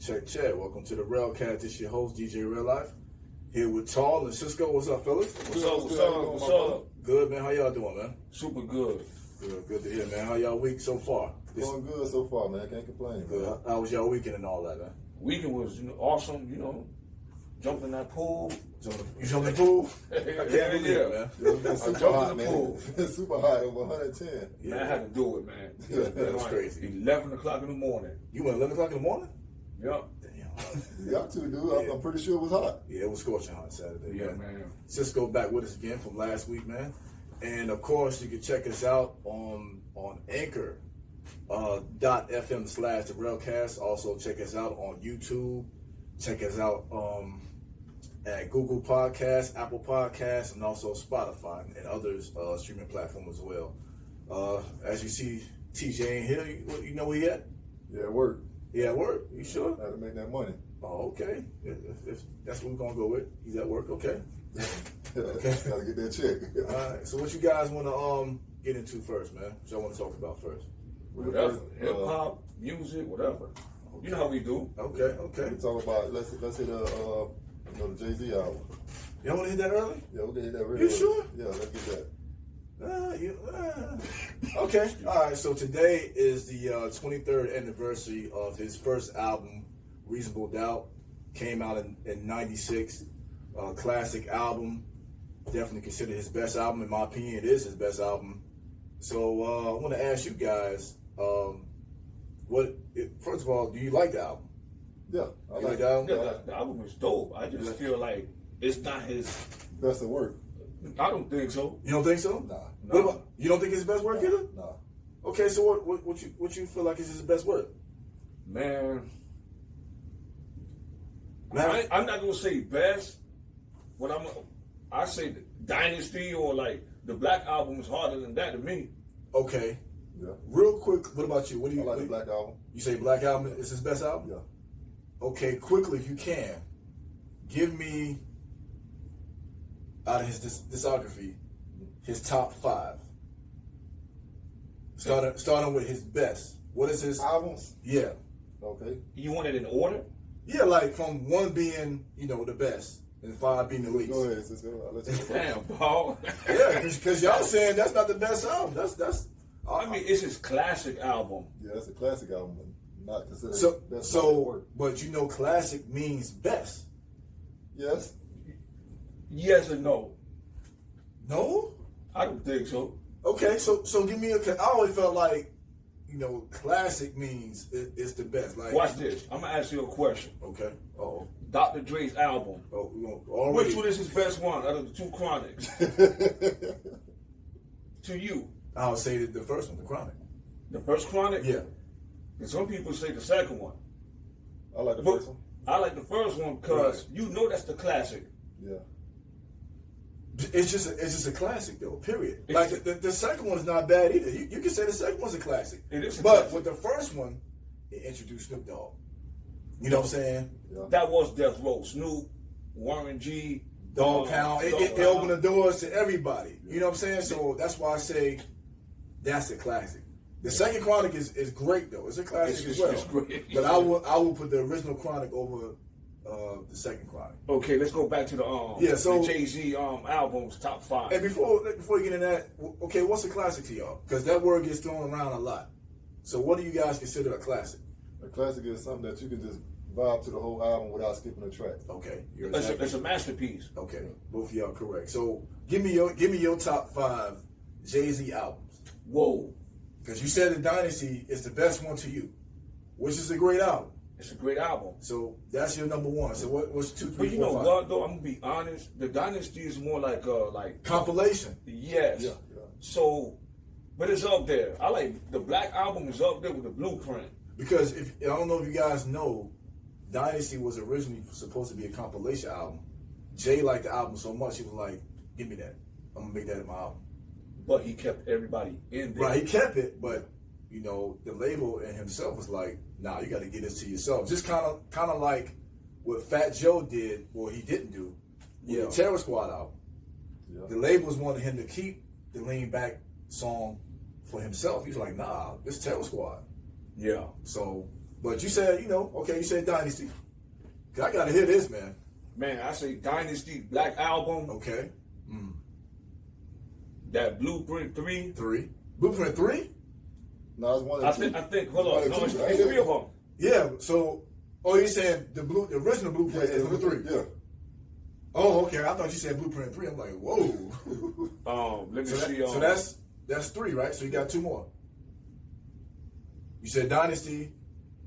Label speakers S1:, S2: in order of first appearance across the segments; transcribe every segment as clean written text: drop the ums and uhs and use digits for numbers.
S1: Check. Welcome to the Rellcast. This your host, DJ Real Life. Here with Tall and Cisco. What's up, fellas?
S2: What's up?
S1: Good, man. How y'all doing, man?
S2: Super good.
S1: Good to hear, man. How y'all week so far?
S3: Going good so far, man. Can't complain.
S1: Good.
S3: Man.
S1: How was y'all weekend and all that, man?
S2: Weekend was awesome. Jumped in that pool.
S1: You jumped in the pool? I can't believe it, man.
S3: It's been super
S2: jumped
S3: hot,
S2: in the
S3: man.
S2: pool.
S3: It's super hot, over 110.
S1: Yeah.
S2: Man, I had to do it, man.
S1: That was crazy.
S2: 11 o'clock in the morning.
S1: You went 11 o'clock in the morning?
S2: Yep.
S1: Damn.
S3: You got to, dude. I'm pretty sure it was hot.
S1: Yeah, it was scorching hot Saturday.
S2: Yeah, man.
S1: Cisco back with us again from last week, man. And of course, you can check us out on Anchor. .fm/the Rellcast. Also check us out on YouTube. Check us out at Google Podcasts, Apple Podcasts, and also Spotify and others streaming platforms as well. As you see, TJ ain't here. You know where he at?
S3: Yeah, it worked.
S1: Yeah, at work. You sure?
S3: Had to make that money.
S1: Oh, okay. If that's what we're gonna go with. He's at work. Okay.
S3: Gotta get that check.
S1: All right. So what you guys want to get into first, man? What y'all want to talk about first?
S2: Whatever. Hip hop, music, whatever.
S1: Okay.
S2: You know how we do.
S1: Okay.
S3: We talk about let's hit the Jay-Z album.
S1: Y'all want to hit that early?
S3: Yeah, we can hit that really
S1: You
S3: early.
S1: sure?
S3: Yeah, let's get that.
S1: Okay. All right. So today is the 23rd anniversary of his first album, Reasonable Doubt. Came out in '96. Classic album. Definitely considered his best album. In my opinion, it is his best album. So I want to ask you guys, first of all, do you like the album?
S3: Yeah, I
S1: You
S3: like
S1: the album?
S2: Yeah, the album is dope. I just feel like it's not his.
S3: best of work.
S2: I don't think so.
S1: You don't think so?
S3: Nah.
S1: What about, you don't think it's his best work either?
S3: Nah.
S1: Okay, so what you feel like is his best work?
S2: Man,
S1: Man,
S2: I'm not gonna say best. I say Dynasty or like the Black Album is harder than that to me.
S1: okay.
S3: Yeah.
S1: Real quick, what about you? What do you
S3: I like
S1: what-
S3: the Black Album.
S1: You say Black Album is his best album?
S3: Yeah.
S1: Okay, quickly, if you can, give me out of his discography his top 5. Starting with his best. What is his
S3: Albums?
S1: Yeah.
S3: Okay.
S2: You want it in order?
S1: Yeah, like from 1 being, the best and 5 being the least.
S3: Go ahead, Cisco. I'll let you go.
S2: Damn, Paul.
S1: Yeah, because y'all saying that's not the best album. That's
S2: I mean, it's his classic album.
S3: Yeah, that's a classic album, but not considered
S1: so
S3: best
S1: so but classic means best.
S3: Yes.
S2: Yes and no.
S1: No?
S2: I don't think so.
S1: Okay, so give me I always felt like, classic means it's the best. Like,
S2: Watch this. I'm gonna ask you a question.
S1: Okay. Oh.
S2: Dr. Dre's album.
S1: Oh, we gonna already.
S2: Which one is his best one out of the 2 Chronics? To you,
S1: I'll say the first one, the Chronic.
S2: the first Chronic.
S1: Yeah.
S2: And some people say the second one.
S3: I like the
S2: But
S3: first one.
S2: I like the first one because that's the classic.
S3: Yeah.
S1: It's just a classic though. Period.
S2: It's
S1: Like the second one is not bad either. You can say the second one's a classic.
S2: It is a
S1: But
S2: classic.
S1: with the first one, it introduced Snoop Dogg. You know what I'm saying?
S3: Yeah.
S2: That was Death Row. Snoop, Warren G,
S1: Dog Pound. It opened the doors to everybody. You know what I'm saying? So that's why I say that's a classic. The second Chronic is great though. It's a classic as well.
S2: It's great.
S1: But I will put the original Chronic over the second Chronic.
S2: Okay, let's go back to the
S1: so-
S2: the Jay-Z albums top 5.
S1: And before you get into that, okay, what's a classic to y'all? Because that word gets thrown around a lot. So what do you guys consider a classic?
S3: A classic is something that you can just vibe to the whole album without skipping a track.
S1: Okay,
S2: It's a masterpiece.
S1: okay. Both of y'all correct. So give me your top 5 Jay-Z albums.
S2: Whoa,
S1: Because you said the Dynasty is the best one to you, which is a great album.
S2: it's a great album.
S1: So that's your number 1. So what's 2, 3,
S2: But you
S1: 4,
S2: know
S1: 5?
S2: what though? I'm gonna be honest. The Dynasty is more like
S1: Compilation.
S2: yes.
S3: Yeah.
S2: So, but it's up there. I like the Black Album is up there with the Blueprint.
S1: Because I don't know if you guys know, Dynasty was originally supposed to be a compilation album. Jay liked the album so much, he was like, give me that. I'm going to make that in my album.
S2: But he kept everybody in there.
S1: Right, he kept it, but, the label and himself was like, nah, you got to get this to yourself. Just kind of like what Fat Joe did, or he didn't do, with the Terror Squad album.
S3: Yeah.
S1: The labels wanted him to keep the Lean Back song for himself. He's like, nah, this Terror Squad.
S2: Yeah.
S1: So But you said, you said Dynasty. 'Cause I gotta hear this, man.
S2: Man, I say Dynasty, Black Album,
S1: Okay.
S2: that Blueprint 3.
S1: 3. Blueprint 3?
S3: No, it's one
S2: I
S3: and two.
S2: think, hold on. No, it's
S3: One and two.
S2: three of them.
S1: Yeah, so, you're saying the original
S3: Yeah,
S1: Blueprint is number 3?
S3: Yeah.
S1: Oh, okay. I thought you said Blueprint 3. I'm like, whoa.
S2: Let me
S1: so,
S2: see.
S1: so that's 3, right? So you got 2 more. You said Dynasty,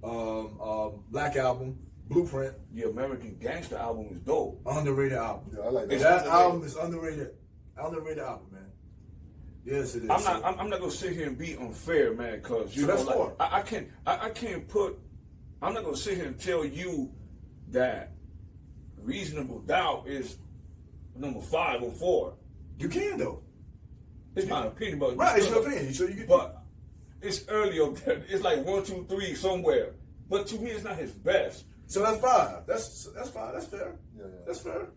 S1: Black Album, Blueprint,
S2: the American Gangster album is dope.
S1: underrated album.
S3: Yeah, I like that.
S2: It's
S1: That
S2: underrated.
S1: album is underrated. Underrated album, man. Yes, it is.
S2: I'm not gonna sit here and be unfair, man, because you
S1: So
S2: know,
S1: that's
S2: like,
S1: four.
S2: I can't put. I'm not gonna sit here and tell you that Reasonable Doubt is number 5 or 4.
S1: You can though.
S2: It's my opinion, but
S1: Right, it's your opinion. So you can.
S2: But it's early up there. It's like 1, 2, 3 somewhere. But to me, it's not his best.
S1: So that's 5. That's 5. That's fair.
S3: Yeah.
S1: That's fair.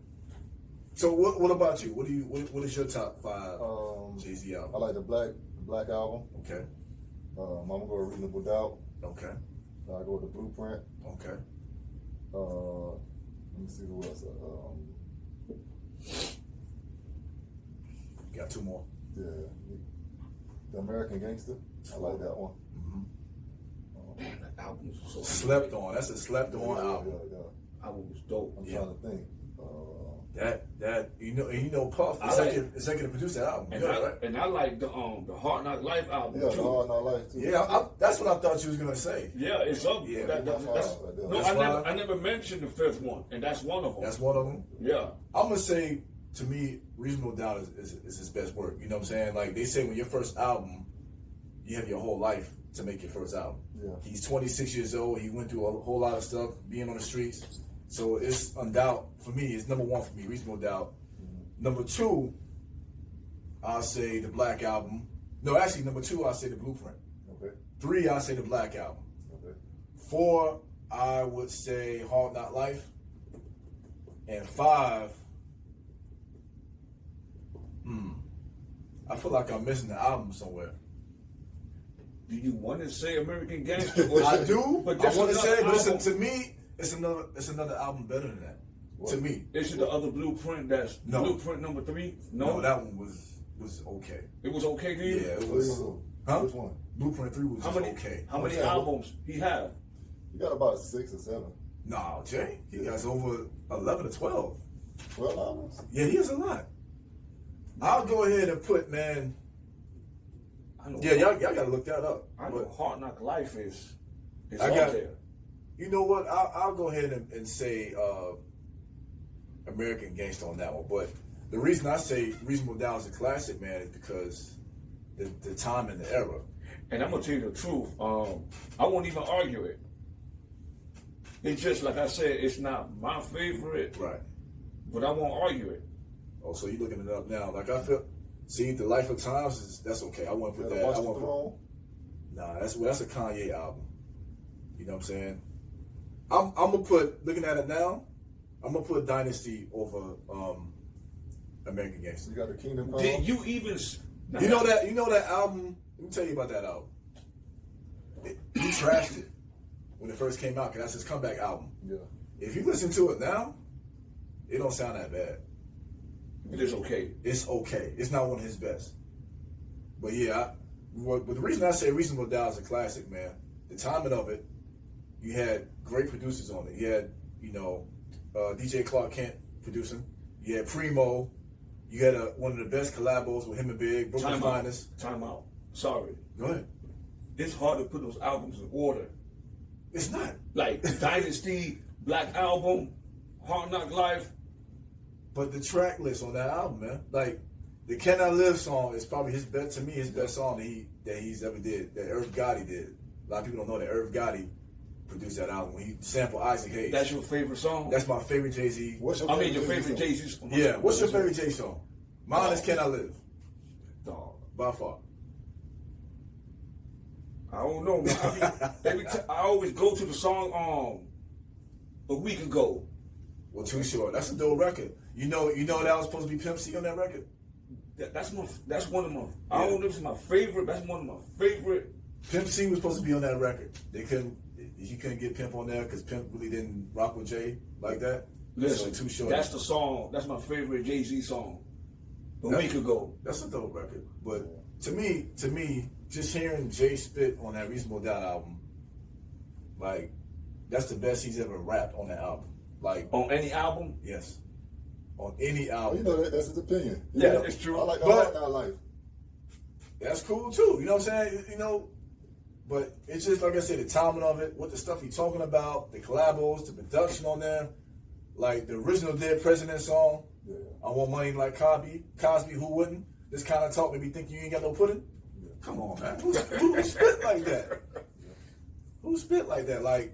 S1: So what about you? What is your top 5 Jay-Z
S3: I
S1: album?
S3: like the Black album.
S1: Okay.
S3: I'm gonna go with Reasonable Doubt.
S1: Okay.
S3: I go with the Blueprint.
S1: Okay.
S3: Let me see who else.
S1: Got 2 more.
S3: Yeah, the American Gangster. I like that one.
S2: Damn, that album is so
S1: Slept on. That's a slept on album.
S3: Yeah.
S2: album was dope.
S3: I'm
S1: Yeah.
S3: trying to think.
S1: That Puff executive produced that album.
S2: And,
S1: Yeah,
S2: I,
S1: right?
S2: and I like the Hard Knock Life album
S3: Yeah,
S2: too.
S3: the Hard Knock Life too.
S1: Yeah, that's what I thought you was gonna say.
S2: Yeah, it's up.
S1: Yeah,
S2: that's,
S3: that's
S2: no,
S1: That's fine.
S2: I never mentioned the 5th one, and that's one of them.
S1: That's one of them.
S2: Yeah.
S1: I'm gonna say, to me, Reasonable Doubt is his best work. You know what I'm saying? Like they say, when your first album, you have your whole life to make your first album.
S3: Yeah.
S1: He's 26 years old. He went through a whole lot of stuff, being on the streets. So it's undoubt for me. It's number 1 for me, Reasonable Doubt. Number 2, I'll say the Black Album. No, actually, number 2, I'll say the Blueprint.
S3: Okay.
S1: 3, I'll say the Black Album.
S3: Okay.
S1: 4, I would say Hard Knock Life. And 5, I feel like I'm missing the album somewhere.
S2: Do you want to say American Gangster? Or
S1: I do.
S2: But
S1: I
S2: that's
S1: want to
S2: another
S1: say, but
S2: album.
S1: to me, it's another album better than that.
S3: What?
S1: To me,
S2: Is it the other Blueprint that's
S1: No.
S2: Blueprint number 3?
S1: no, that one was okay.
S2: It was okay to you?
S1: Yeah, it was. Huh?
S3: Which one?
S1: Blueprint 3 was
S2: How
S1: just
S2: many
S1: okay.
S2: How many
S3: Okay.
S2: albums he have?
S3: You got about 6 or 7.
S1: Nah, Jay, he has over 11 or 12.
S3: 12 albums?
S1: Yeah, he has a lot. I'll go ahead and put, man.
S2: I know.
S1: Yeah, y'all gotta look that up.
S2: I know Hard Knock Life is
S1: I
S2: up
S1: got-
S2: there.
S1: You know what? I'll go ahead and say American Gangster on that one. But the reason I say Reasonable Doubt is a classic, man, is because the time and the era.
S2: And I'm gonna tell you the truth. I won't even argue it. It's just like I said. It's not my favorite,
S1: Right.
S2: but I won't argue it.
S1: Oh, so you looking it up now? Like I feel. See, the Life of Times that's okay. I want to put
S3: You
S1: that.
S3: gotta
S1: I
S3: watch the
S1: want.
S3: throne.
S1: Nah, that's a Kanye album. You know what I'm saying? I'm gonna put. Looking at it now, I'm gonna put Dynasty over American Gangster.
S3: You got the Kingdom Come.
S2: Did you even?
S1: You know that album. Let me tell you about that album. He trashed it when it first came out because that's his comeback album.
S3: Yeah.
S1: If you listen to it now, it don't sound that bad.
S2: It is okay.
S1: It's okay. It's not one of his best. But yeah, but the reason I say Reasonable Doubt is a classic, man, the timing of it, you had great producers on it. You had, DJ Clark Kent producing. You had Primo. You had one of the best collabos with him and Big, Brooklyn Finest.
S2: Time out. Sorry.
S1: Go ahead.
S2: It's hard to put those albums in order.
S1: It's not.
S2: Like Dynasty, Black Album, Hard Knock Life.
S1: But the track list on that album, man, like the "Can I Live" song is probably his best song that he's ever did. That Irv Gotti did. A lot of people don't know that Irv Gotti produced that album. He sampled Isaac Hayes.
S2: That's your favorite song?
S1: That's my favorite Jay-Z.
S3: What's your
S2: your favorite
S3: song?
S2: Jay-Z song?
S1: Yeah. What's your favorite Jay song? Mine is "Can I Live"
S2: Dog.
S1: by far.
S2: I don't know, man. I always go to the song a week ago.
S1: Well, Too Short. That's a dope record. You know that was supposed to be Pimp C on that record.
S2: That's one of my. I don't know if it's my favorite. That's one of my favorite.
S1: Pimp C was supposed to be on that record. They couldn't. You couldn't get Pimp on there because Pimp really didn't rock with Jay like that.
S2: Listen,
S1: so Too Short.
S2: that's the song. That's my favorite Jay-Z song. A week ago.
S1: That's a dope record. But to me, just hearing Jay spit on that Reasonable Doubt album, like, that's the best he's ever rapped on that album. Like,
S2: on any album?
S1: Yes. On any album.
S3: Well, that's his opinion.
S2: Yeah, it's true.
S3: I like the
S1: But-
S3: Hard Knock Life.
S1: That's cool too. You know what I'm saying? But it's just like I said, the timing of it, what the stuff he's talking about, the collabos, the production on there, like the original Dead President song.
S3: Yeah.
S1: I want money like Cosby, who wouldn't? This kind of talk made me think you ain't got no pudding.
S3: Yeah.
S1: Come on, man. Who spit like that? Who spit like that? Like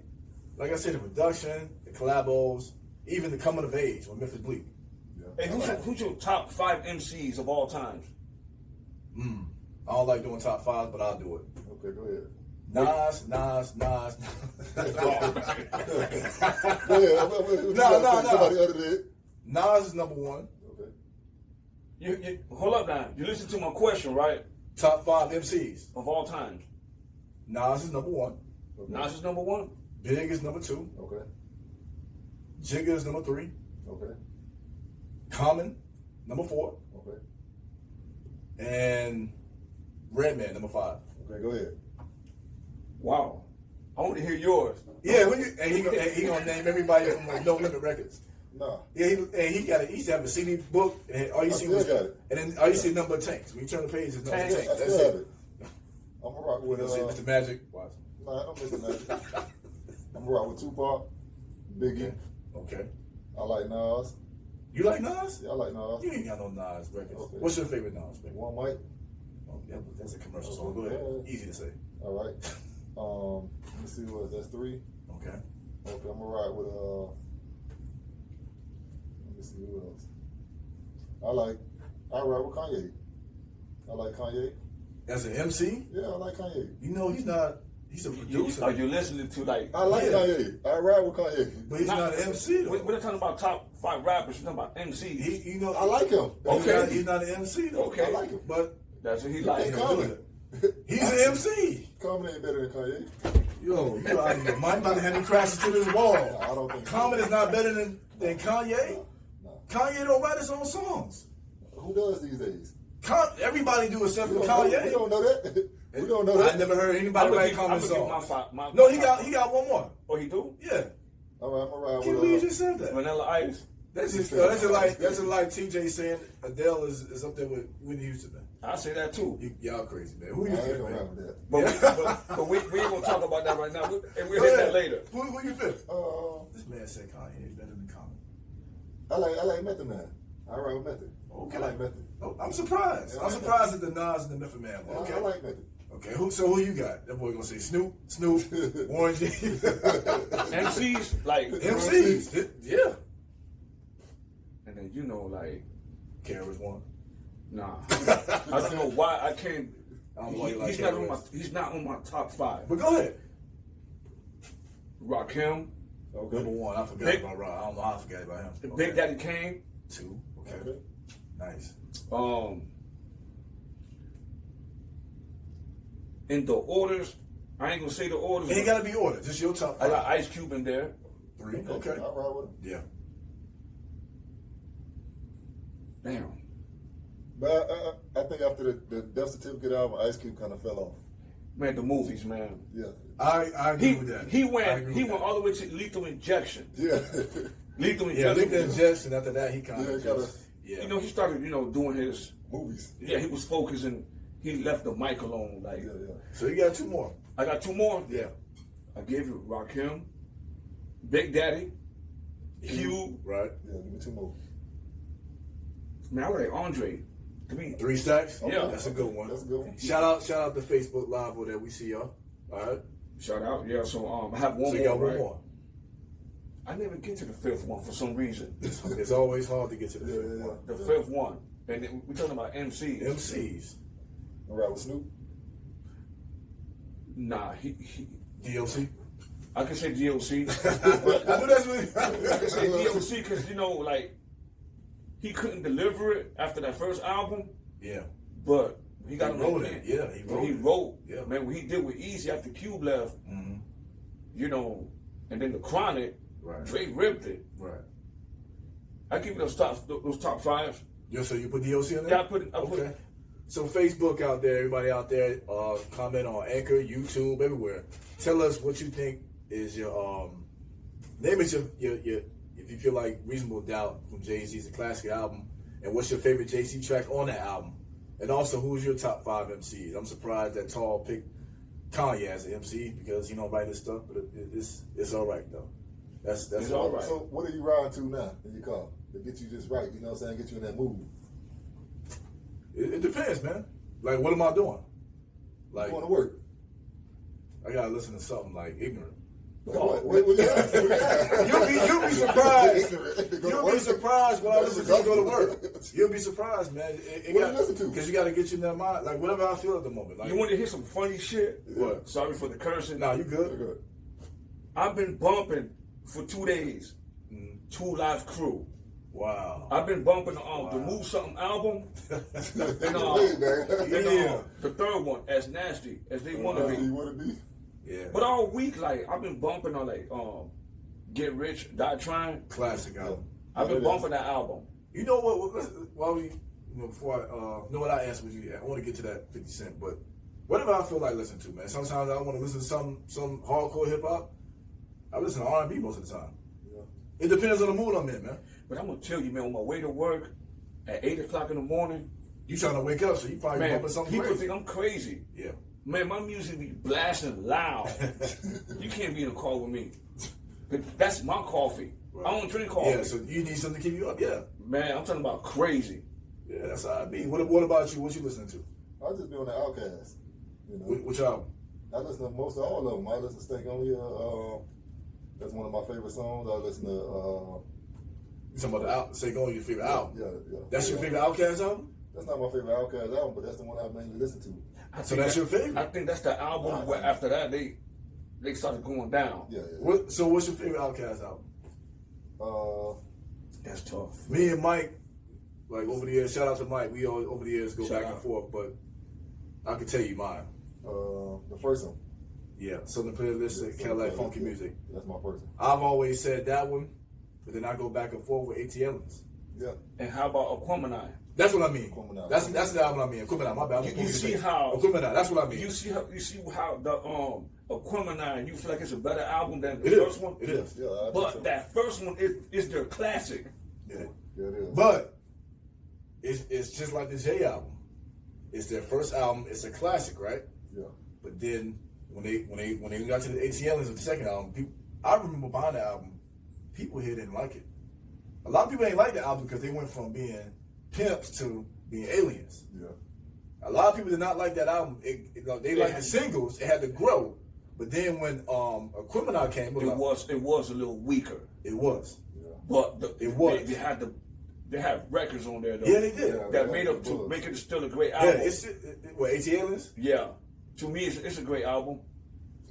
S1: I said, the production, the collabos, even the coming of age on Memphis Bleak.
S3: Yeah.
S2: Hey, who's your top 5 MCs of all times?
S1: I don't like doing top 5, but I'll do it.
S3: Okay, go ahead.
S1: Nas.
S3: Go ahead. Somebody other than it.
S1: Nas is number 1.
S3: Okay.
S2: You hold up now. You listen to my question, right?
S1: Top 5 MCs.
S2: Of all times.
S1: Nas is number 1.
S3: Okay.
S2: Nas is number 1.
S1: Big is number 2.
S3: Okay.
S1: Jigga is number 3.
S3: Okay.
S1: Common, number 4.
S3: Okay.
S1: And Redman, number 5.
S3: Okay, go ahead.
S2: Wow. I want to hear yours.
S1: Yeah, he gonna name everybody from like No Limit Records.
S3: Nah.
S1: Yeah, he used to have a CD book, and all you see
S3: still
S1: was,
S3: got it.
S1: and then all you see number of tanks. When you turn the page, it's number of
S2: Tanks.
S1: tanks.
S3: I
S1: That's
S3: still have
S1: it.
S3: it. I'm gonna rock with
S1: Mr. Magic. Watch.
S3: Nah, I don't miss the magic. I'm gonna rock with Tupac, Biggie.
S1: Okay.
S3: I like Nas.
S1: You like Nas?
S3: Yeah, I like Nas.
S1: You ain't got no Nas records.
S3: Okay.
S1: What's your favorite Nas record?
S3: One Mic.
S1: Oh, yeah, but that's a commercial song. Go ahead. Easy to say.
S3: All right. Let me see what that's 3.
S1: Okay.
S3: Okay, I'm gonna ride with let me see who else. I ride with Kanye. I like Kanye.
S1: As an MC,
S3: Yeah, I like Kanye.
S1: you know he's a producer.
S2: Are you listening to like?
S3: I like Kanye. I ride with Kanye.
S1: But he's not an MC though.
S2: We're not talking about top 5 rappers. We're talking about MCs.
S3: I like him.
S2: Okay.
S1: He's not an MC though.
S2: Okay.
S3: I like him.
S1: But
S2: That's what he
S3: Hey,
S2: like.
S3: Common.
S1: he's an MC.
S3: Common ain't better than Kanye.
S1: Yo, you out of your mind about to have me crash into this wall.
S3: I don't think so.
S1: Common is not better than Kanye.
S3: No.
S1: Kanye don't write his own songs.
S3: Who does these days?
S1: Everybody do except for
S3: We
S1: Kanye.
S3: don't know that. We don't know that.
S1: I never heard anybody write Common songs.
S2: My
S1: No, he got one more.
S2: Oh, he do?
S1: Yeah.
S3: All right, I'm gonna ride
S1: Can't believe you
S3: with
S1: just said that.
S2: Vanilla Ice.
S1: That's just like TJ saying Adele is up there with Whitney Houston. Man.
S2: I say that too.
S1: Y'all crazy, man. Who
S3: I
S1: you
S3: ain't
S1: feel,
S3: gonna
S1: man?
S3: ride with that.
S2: But we ain't gonna talk about that right now. And we'll hit that later.
S1: Who you feel? This man said Kanye is better than Common.
S3: I like Method Man. I ride with Method.
S1: Okay.
S3: I like Method.
S1: Oh, I'm surprised. I'm surprised at the Nas and the Method Man.
S3: Yeah,
S1: Okay.
S3: I like Method.
S1: Okay. Who you got? That boy gonna say Snoop, Warren G.
S2: MCs like
S1: MCs. Yeah.
S2: and then like
S1: KRS One.
S2: nah. I don't know why I can't.
S1: I don't know why you like
S2: He's not on
S1: KRS.
S2: he's not on my top 5.
S1: But go ahead.
S2: Rakim,
S3: Okay.
S1: Number 1. I forgot about Rob. I don't know how I forgot about him. Okay.
S2: Big Daddy Kane.
S1: 2. Okay.
S3: Okay.
S1: Nice.
S2: In the orders, I ain't gonna say the orders.
S1: It ain't gotta be ordered. Just your top 5.
S2: I got Ice Cube in there.
S1: 3.
S3: I
S1: Okay.
S3: ride with him.
S1: Yeah.
S2: Damn.
S3: But I think after the Death Certificate album, Ice Cube kind of fell off.
S2: Man, the movies, man.
S3: Yeah.
S1: I agree with that.
S2: He
S1: I
S2: went
S1: agree with that.
S2: all the way to Lethal Injection.
S3: Yeah.
S2: Lethal
S1: Yeah,
S2: Injection.
S1: Lick the Injection. After that, he kind
S3: Yeah,
S1: of
S3: kinda-
S1: yeah.
S2: You know, he started, doing his.
S3: Movies.
S2: Yeah, he was focusing. He left the mic alone. Like,
S3: Yeah.
S1: So you got 2 more.
S2: I got 2 more.
S1: Yeah.
S2: I gave you Rakim, Big Daddy, Cube.
S1: Right.
S3: Yeah, give me 2 more.
S2: Man, I like Andre. To me,
S1: 3 stacks.
S2: Yeah.
S1: That's a good one.
S3: That's a good one.
S1: Shout out to Facebook Live over there. We see y'all. All right.
S2: shout out. Yeah, so I have one
S1: So you
S2: more.
S1: got one
S2: Right?
S1: more.
S2: I never get to the 5th one for some reason.
S1: It's always hard to get to the
S3: Yeah,
S1: fifth
S3: yeah, yeah.
S1: one.
S2: The 5th one, and then we're talking about MCs.
S1: MCs.
S3: I ride with Snoop.
S2: Nah, he
S1: DLC.
S2: I can say DOC.
S1: I knew that's what.
S2: I can say DOC because he couldn't deliver it after that first album,
S1: Yeah.
S2: but he got
S1: He
S2: him
S1: wrote
S2: in.
S1: it. Yeah, he
S2: When
S1: wrote
S2: he
S1: it.
S2: wrote,
S1: Yeah.
S2: man, what he did with Easy after Cube left,
S1: Mm-hmm.
S2: you know, and then the Chronic,
S1: Right.
S2: Drake ripped it.
S1: Right.
S2: I give you those top fives.
S1: Yeah, so you put DOC in there?
S2: Yeah, I put
S1: Okay. So Facebook out there, everybody out there, comment on Anchor, YouTube, everywhere. Tell us what you think is your name is your if you feel like Reasonable Doubt from Jay-Z's a classic album, and what's your favorite Jay-Z track on that album? And also, who's your top 5 MCs? I'm surprised that Tall picked Kanye as an MC because he don't write this stuff, but it's all right though. That's
S2: all right.
S3: So what are you riding to now in your car to get you just right? You know what I'm saying? Get you in that mood.
S1: It depends, man. Like, what am I doing? Like,
S3: Going to work.
S1: I gotta listen to something like Ignorant.
S3: What you got?
S1: You'll be surprised. You'll be surprised when I listen to go to work. You'll be surprised, man.
S3: What do you listen to?
S1: Because you got to get you in that mind, like whatever I feel at the moment. Like,
S2: You want to hear some funny shit?
S1: What?
S2: Sorry for the cursing.
S1: Nah, you good?
S3: Good.
S2: I've been bumping for 2 days.
S1: Mm.
S2: 2 Live Crew.
S1: Wow.
S2: I've been bumping the Move Something album. And,
S1: Yeah.
S2: the third one, As Nasty as They Want to
S3: You
S2: Be.
S3: want to be?
S1: Yeah.
S2: But all week, like, I've been bumping on, like, Get Rich, Die Trying.
S1: Classic album.
S2: I've been bumping that album.
S1: You know what? While we, before I know what I asked with you, I want to get to that 50 Cent, but whatever I feel like listening to, man. Sometimes I want to listen to some hardcore hip hop. I listen to R&B most of the time.
S3: Yeah.
S1: It depends on the mood I'm in, man.
S2: But I'm going to tell you, man, on my way to work at 8 o'clock in the morning,
S1: You trying to wake up, so you probably
S2: man,
S1: bumping something
S2: people
S1: crazy.
S2: think I'm crazy.
S1: Yeah.
S2: Man, my music be blasting loud. You can't be in a car with me. That's my coffee.
S1: Right.
S2: I don't drink coffee.
S1: Yeah, so you need something to keep you up. Yeah.
S2: Man, I'm talking about crazy.
S1: Yeah, that's how I be. What about you? What you listening to?
S3: I just be on the Outcast. You know,
S1: Which album?
S3: I listen to most of all of them. I listen to Stink On You. That's one of my favorite songs. I listen to.
S1: You talking about the album? Say go on your favorite album.
S3: Yeah.
S1: That's your favorite Outkast album?
S3: That's not my favorite Outkast album, but that's the one I mainly listen to.
S1: So that's your favorite?
S2: I think that's the album where after that they started going down.
S3: Yeah.
S1: So what's your favorite Outkast album?
S2: That's tough.
S1: Me and Mike, like over the years, shout out to Mike. We all over the years go
S2: Shout
S1: back
S2: out.
S1: and forth, but I can tell you mine.
S3: The first one.
S1: Yeah, Southern Playlist and Cadillac Funky Music.
S3: That's my first one.
S1: I've always said that one, but then I go back and forth with ATLs.
S3: Yeah.
S2: And how about Aquemini?
S1: That's what I mean.
S3: Aquemini.
S1: That's the album I mean. Aquemini, my bad.
S2: You see how
S1: Aquemini, that's what I mean.
S2: You see how the Aquemini, you feel like it's a better album than the
S1: It is.
S2: first one?
S1: It is.
S3: Yeah. I think
S2: But
S3: so.
S2: that first one is their classic.
S1: Yeah.
S3: Yeah, it is.
S1: But it's just like the J album. It's their first album. It's a classic, right?
S3: Yeah.
S1: But then when they got to the ATLs of the second album, I remember behind the album, people here didn't like it. A lot of people ain't like the album because they went from being pimps to being aliens.
S3: Yeah.
S1: A lot of people did not like that album. They liked the singles. It had to grow. But then when Aquemini came,
S2: It was a little weaker.
S1: It was.
S3: Yeah.
S2: But
S1: It was.
S2: they had records on there though.
S1: Yeah, they did.
S3: Yeah.
S2: That made up to make it still a great
S1: Yeah,
S2: album.
S1: it's what ATLs.
S2: Yeah. To me, it's a great album.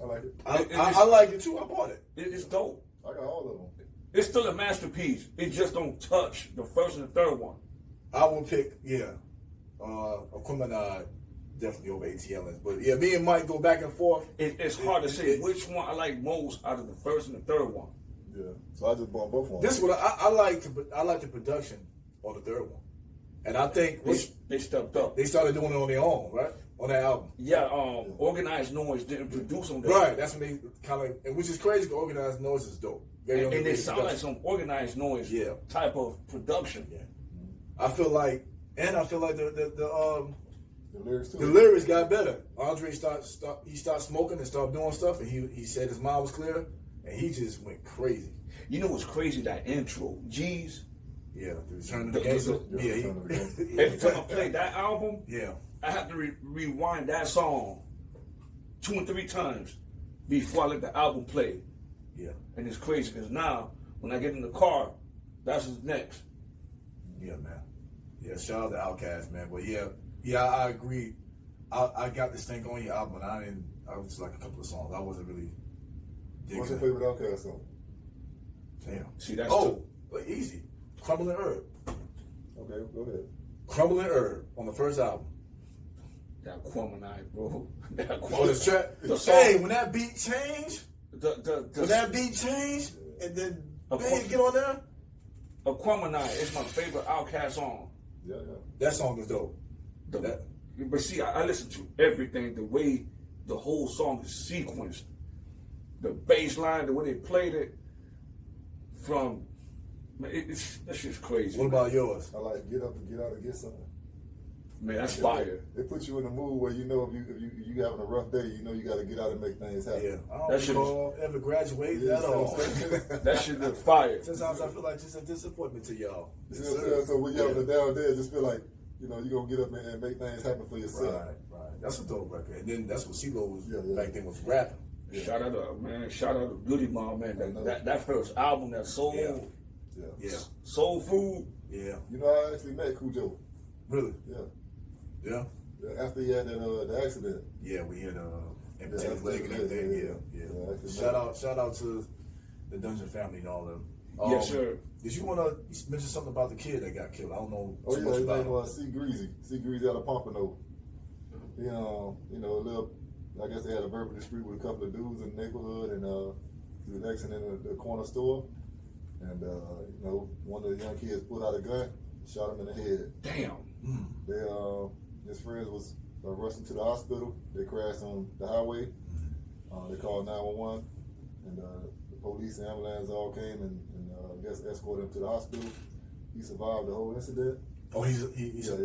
S3: I like it.
S1: I liked it too. I bought it.
S2: It's dope.
S3: I got all of them.
S2: It's still a masterpiece. It just don't touch the first and the third one.
S1: I will pick Aquemini definitely over ATLs. But yeah, me and Mike go back and forth.
S2: It's hard to say which one I like most out of the first and the third one.
S3: Yeah. So I just bought both of them.
S1: This is what I like. I like the production on the third one, and I think
S2: They stepped up.
S1: they started doing it on their own, right? On that album.
S2: Yeah, Organized Noise didn't produce on that.
S1: Right, that's when they kind of, and which is crazy because Organized Noise is dope. Very
S2: And they
S1: underrated
S2: sound like
S1: production.
S2: some Organized Noise
S1: Yeah.
S2: type of production.
S1: Yeah. I feel like the
S3: lyrics too.
S1: the lyrics got better. Andre started smoking and started doing stuff, and he said his mind was clear, and he just went crazy.
S2: You know what's crazy? That intro, G's.
S1: Yeah, the Return of the Gangster.
S3: Yeah,
S1: Yeah,
S3: Return of the Gangster.
S2: Every time I play that album,
S1: yeah.
S2: I have to rewind that song 2 and 3 times before I let the album play.
S1: Yeah,
S2: And it's crazy because now, when I get in the car, that's what's next.
S1: yeah, man. Yeah, shout out to Outkast, man. But yeah, I agree. I got this thing on your album, and I was like a couple of songs. I wasn't really digging
S3: What's your
S1: it.
S3: favorite Outkast song?
S1: Damn.
S2: See, that's
S1: But easy. Crumbling Herb.
S3: Okay, go ahead.
S1: Crumbling Herb on the first album.
S2: that Aquemini, bro. That
S1: Oh, this track.
S2: The song.
S1: Hey, when that beat changed, When that beat changed, and then
S2: Of
S1: Bang
S2: course.
S1: get on there,
S2: Aquemini is my favorite Outkast song.
S3: Yeah.
S1: that song is dope.
S2: But see, I listen to everything, the way the whole song is sequenced, the bass line, the way they played it, from, man, that's just crazy.
S1: What about yours?
S3: I like Get Up and Get Out and Get Something.
S2: Man, that's fire.
S3: It puts you in a mood where you know if you having a rough day, you know you got to get out and make things happen.
S1: Yeah, I don't
S2: That shit
S1: recall ever graduated
S3: Yeah,
S1: at all.
S2: That shit look fire.
S1: Sometimes I feel like just a disappointment to y'all.
S3: You see what I'm saying? So when you're having a down day, just feel like you're gonna get up and make things happen for yourself.
S1: Right. That's a dope record. And then that's what CeeLo was back then was rapping.
S2: Shout out to Goody Mob, man. That first album, that soul food.
S1: Yeah.
S3: You know, I actually met Cujo.
S1: Really?
S3: Yeah.
S1: Yeah.
S3: After he had the accident.
S1: Yeah, we had amputated his leg and everything. Yeah.
S3: Yeah.
S1: Shout out to the Dungeon family and all them.
S2: Yes, sir.
S1: Did you want to mention something about the kid that got killed? I don't know
S3: Oh
S1: too
S3: yeah,
S1: much
S3: his
S1: about
S3: name
S1: him.
S3: was C Greasy out of Pompano. He a little, I guess they had a verbal dispute with a couple of dudes in the neighborhood, and he was exiting the corner store, and one of the young kids pulled out a gun, shot him in the head.
S2: Damn.
S3: His friends was rushing to the hospital. They crashed on the highway. They called 911, and the police and ambulance all came and I guess escorted him to the hospital. He survived the whole incident.
S1: Oh, he's
S3: He had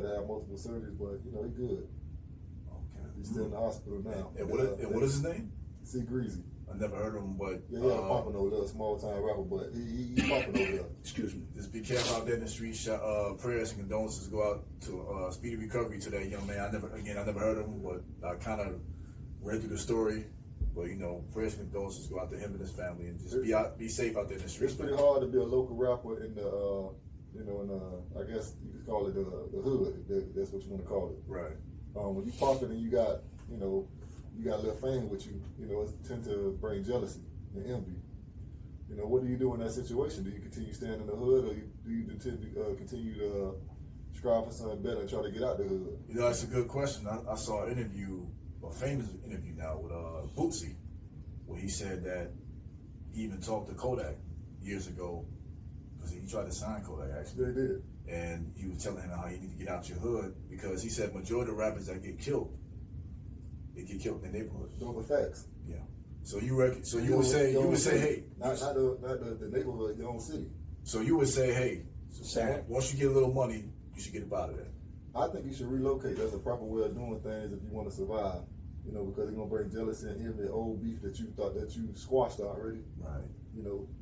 S3: to have multiple surgeries, but he good.
S1: Okay.
S3: He's still in the hospital now.
S1: And what is his name?
S3: C Greasy.
S1: I never heard of him, but
S3: Yeah, he had a Pompano, little small time rapper, but he popping over there.
S2: Excuse me.
S1: just be careful out there in the streets. Prayers and condolences go out to speedy recovery to that young man. I never heard of him, but I kind of read through the story. But prayers and condolences go out to him and his family, and just be safe out there in the streets.
S3: It's pretty hard to be a local rapper in the, I guess you could call it the hood. That's what you want to call it.
S1: Right.
S3: When you popping and you got a little fame with you, it tend to bring jealousy and envy. What do you do in that situation? Do you continue staying in the hood, or do you continue to strive for something better and try to get out the hood?
S1: That's a good question. I saw an interview, a famous interview now with Bootsy, where he said that he even talked to Kodak years ago, because he tried to sign Kodak actually.
S3: They did.
S1: And he was telling him how you need to get out your hood, because he said majority of rappers that get killed, they get killed in the neighborhood.
S3: Those are facts.
S1: Yeah. So you would say, hey,
S3: not the neighborhood, your own city.
S1: So you would say, hey,
S2: Sad.
S1: once you get a little money, you should get up out of there.
S3: I think you should relocate. That's a proper way of doing things if you want to survive. Because it's gonna bring jealousy and envy, old beef that you thought that you squashed already.
S1: Right.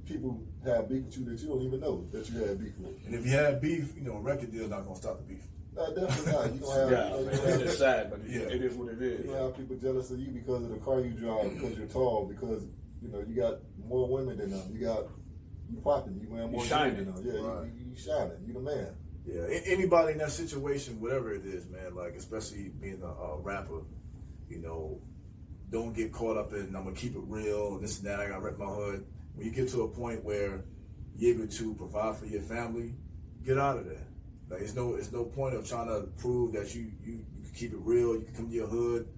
S3: People have beef with you that you don't even know that you had beef with.
S1: And if you have beef, a record deal not gonna stop the beef.
S3: No, definitely not. You gonna have
S2: It's just sad, but it is what it is.
S3: you gonna have people jealous of you because of the car you drive, because you're tall, because you got more women than them. You popping, you wearing more
S2: shining.
S3: than them. Yeah,
S1: Right.
S3: you shining. You the man.
S1: Yeah. Anybody in that situation, whatever it is, man, like especially being a rapper, don't get caught up in I'm gonna keep it real and this and that. I gotta rep my hood. When you get to a point where you're able to provide for your family, get out of there. Like it's no point of trying to prove that you can keep it real. You can come to your hood.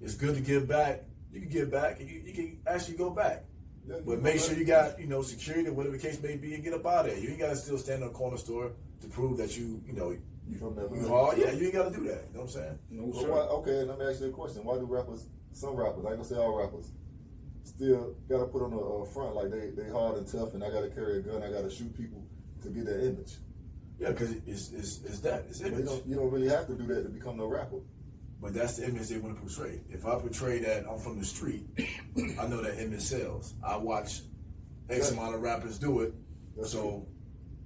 S1: It's good to give back. You can give back, and you can actually go back.
S3: Yeah,
S1: But make sure you got security, whatever the case may be, and get up out of there. You ain't gotta still stand in a corner store to prove that you
S3: from that
S1: you
S3: hood.
S1: hard. Yeah, you ain't gotta do that. You know what I'm saying?
S2: No,
S3: Well,
S2: sir.
S3: okay, let me ask you a question. Why do some rappers, I ain't gonna say all rappers, still gotta put on a front like they hard and tough, and I gotta carry a gun, I gotta shoot people to get that image?
S1: Yeah, because it's image.
S3: You don't really have to do that to become no rapper.
S1: But that's the image they want to portray. If I portray that I'm from the street, I know that image sells. I watch X amount of rappers do it,
S3: That's
S1: so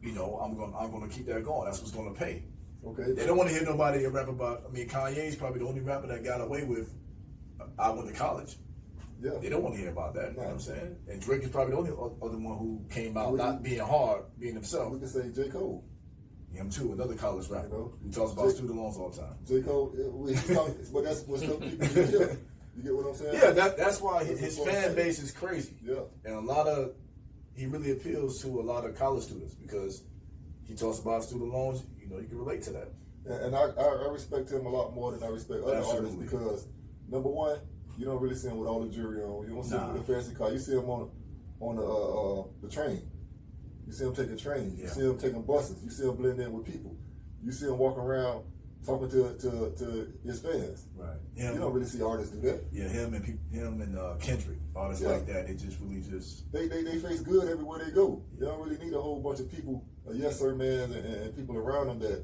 S1: I'm gonna keep that going. That's what's gonna pay.
S3: Okay.
S1: They don't want to hear nobody rap about. I mean, Kanye's probably the only rapper that got away with. I went to college.
S3: Yeah.
S1: They don't want to hear about that. You know what I'm saying? And Drake is probably the only other one who came out
S3: Well,
S1: not being hard, being himself.
S3: We can say J. Cole.
S1: Him too, another college rapper who talks about
S3: J-
S1: student loans all the time.
S3: J. Cole, but that's what's still keeping you here. You get what I'm saying?
S1: Yeah, that's why
S3: That's
S1: his
S3: what I'm
S1: fan
S3: saying.
S1: base is crazy.
S3: Yeah.
S1: And he really appeals to a lot of college students because he talks about student loans. You can relate to that.
S3: And I respect him a lot more than I respect other
S1: Absolutely.
S3: artists because, number one, You don't really see him with all the jewelry on. You don't see him with the fancy car. You see him on the train. You see him taking trains. You see him taking buses. You see him blending in with people. You see him walking around talking to his fans.
S1: Right.
S3: You don't really see artists do that.
S1: Yeah, him and Kendrick, artists like that. They just really
S3: they face good everywhere they go. They don't really need a whole bunch of people, yes sir man, and people around them that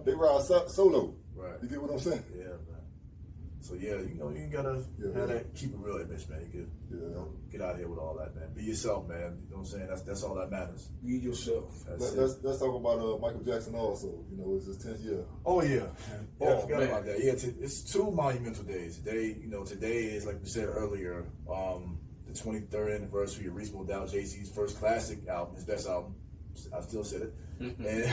S3: they ride solo.
S1: Right.
S3: You get what I'm saying?
S1: Yeah, man. So you gotta have that keep it real image, man. You could get out of here with all that, man. Be yourself, man. You know what I'm saying? That's all that matters.
S2: Be yourself.
S3: Let's talk about Michael Jackson also. It's his 10th year.
S1: Oh yeah. I forgot about that. Yeah, it's two monumental days. Today is, like we said earlier, the 23rd anniversary of Reasonable Doubt, Jay-Z's first classic album, his best album. I still said it. And